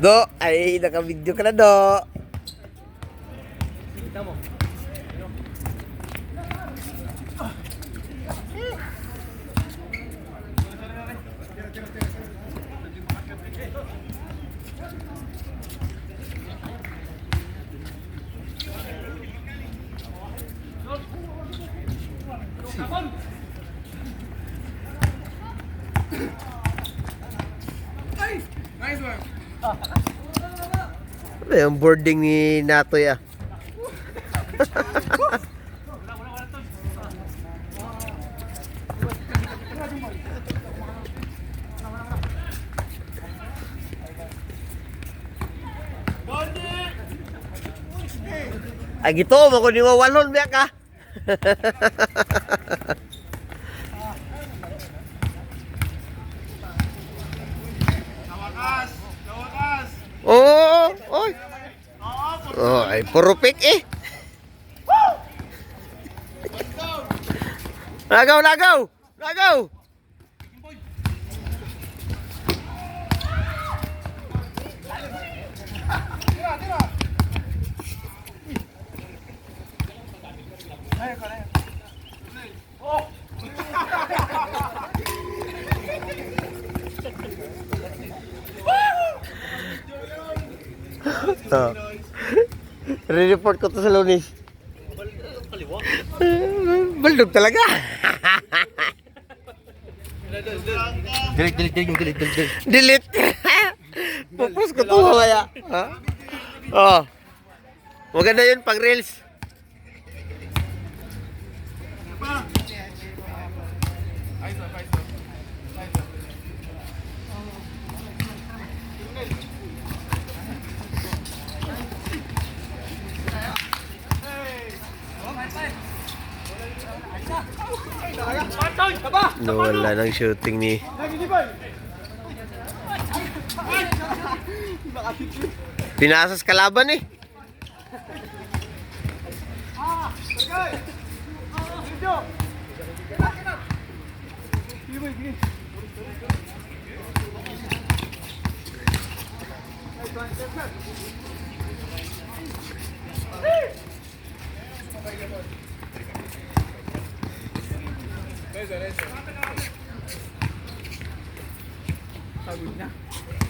Do, ay naka-video ka na, Do. Kita mo. Nice one. Ano yung boarding ni Natoy ah? Ay gitu, mau ni wawalon biak ka. Oh, oy. Oh, ay puro pick eh. Lagaw, lagaw. Lagaw. Oh. Re-report ko to sa Lunis. Baldog talaga. Delete. Pupus ko to mamaya. Ha? Oh. Maganda yun pang reels. Nawala ng shooting ni pinasas kalaban eh. Eso.